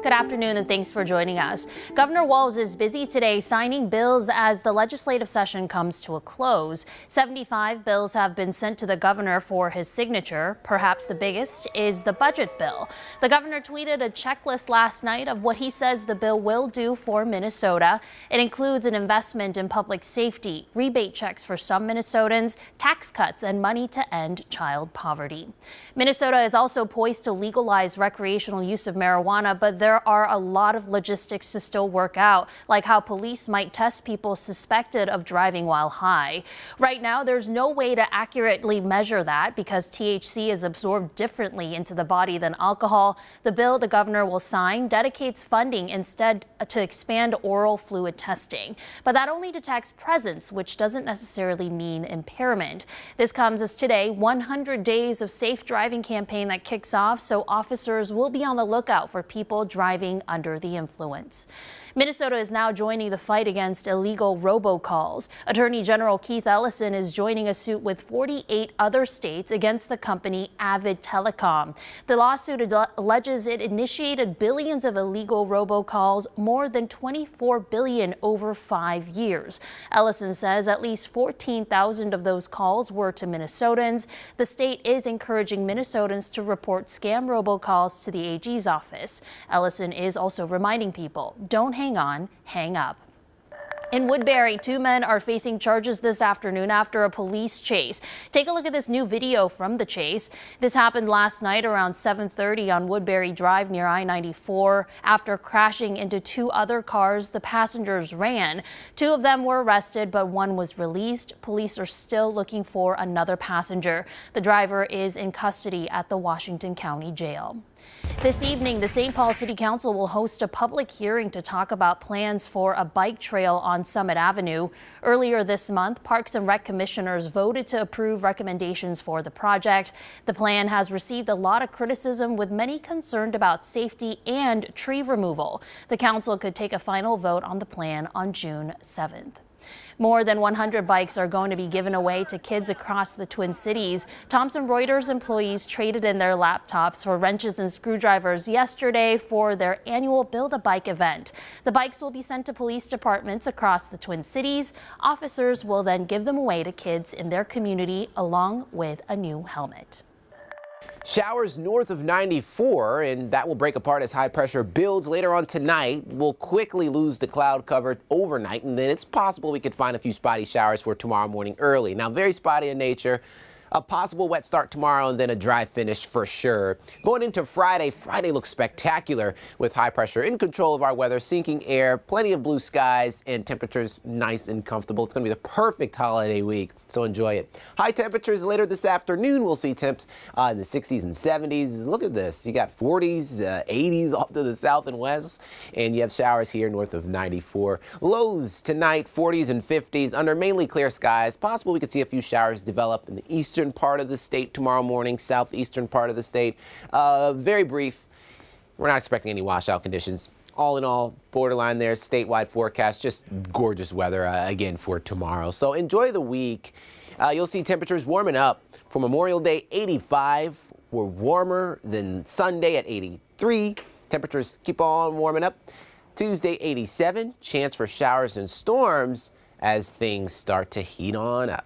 Good afternoon and thanks for joining us. Governor Walz is busy today signing bills as the legislative session comes to a close. 75 bills have been sent to the governor for his signature. Perhaps the biggest is the budget bill. The governor tweeted a checklist last night of what he says the bill will do for Minnesota. It includes an investment in public safety, rebate checks for some Minnesotans, tax cuts, and money to end child poverty. Minnesota is also poised to legalize recreational use of marijuana, but there are a lot of logistics to still work out, like how police might test people suspected of driving while high. Right now, there's no way to accurately measure that because THC is absorbed differently into the body than alcohol. The bill the governor will sign dedicates funding instead to expand oral fluid testing, but that only detects presence, which doesn't necessarily mean impairment. This comes as today, 100 days of safe driving campaign that kicks off, so officers will be on the lookout for people driving under the influence. Minnesota is now joining the fight against illegal robocalls. Attorney General Keith Ellison is joining a suit with 48 other states against the company Avid Telecom. The lawsuit alleges it initiated billions of illegal robocalls, more than 24 billion over 5 years. Ellison says at least 14,000 of those calls were to Minnesotans. The state is encouraging Minnesotans to report scam robocalls to the AG's office. Ellison is also reminding people, don't hang on, hang up. In Woodbury, 2 men are facing charges this afternoon after a police chase. Take a look at this new video from the chase. This happened last night around 7:30 on Woodbury Drive near I-94. After crashing into 2 other cars, the passengers ran. 2 of them were arrested, but 1 was released. Police are still looking for another passenger. The driver is in custody at the Washington County Jail. This evening, the St. Paul City Council will host a public hearing to talk about plans for a bike trail on Summit Avenue. Earlier this month, Parks and Rec commissioners voted to approve recommendations for the project. The plan has received a lot of criticism, with many concerned about safety and tree removal. The council could take a final vote on the plan on June 7th. More than 100 bikes are going to be given away to kids across the Twin Cities. Thomson Reuters employees traded in their laptops for wrenches and screwdrivers yesterday for their annual Build-A-Bike event. The bikes will be sent to police departments across the Twin Cities. Officers will then give them away to kids in their community along with a new helmet. Showers north of 94, and that will break apart as high pressure builds later on tonight. We'll quickly lose the cloud cover overnight, and then it's possible we could find a few spotty showers for tomorrow morning early. Now, very spotty in nature. A possible wet start tomorrow and then a dry finish for sure. Going into Friday, Friday looks spectacular with high pressure in control of our weather, sinking air, plenty of blue skies, and temperatures nice and comfortable. It's going to be the perfect holiday week, so enjoy it. High temperatures later this afternoon. We'll see temps in the 60s and 70s. Look at this. You got 40s, 80s off to the south and west, and you have showers here north of 94. Lows tonight, 40s and 50s under mainly clear skies. Possible we could see a few showers develop in the eastern part of the state tomorrow morning, southeastern part of the state. Very brief. We're not expecting any washout conditions. All in all, borderline there, statewide forecast, just gorgeous weather again for tomorrow. So enjoy the week. You'll see temperatures warming up for Memorial Day, 85. We're warmer than Sunday at 83. Temperatures keep on warming up. Tuesday, 87. Chance for showers and storms as things start to heat on up.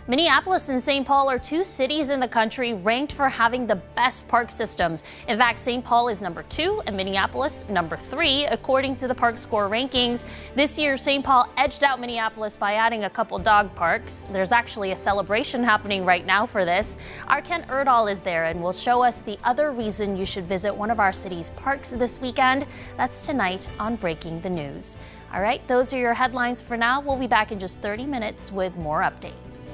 Minneapolis and St. Paul are 2 cities in the country ranked for having the best park systems. In fact, St. Paul is number 2 and Minneapolis number 3, according to the Park Score rankings. This year, St. Paul edged out Minneapolis by adding a couple dog parks. There's actually a celebration happening right now for this. Our Kent Erdahl is there and will show us the other reason you should visit one of our city's parks this weekend. That's tonight on Breaking the News. All right, those are your headlines for now. We'll be back in just 30 minutes with more updates.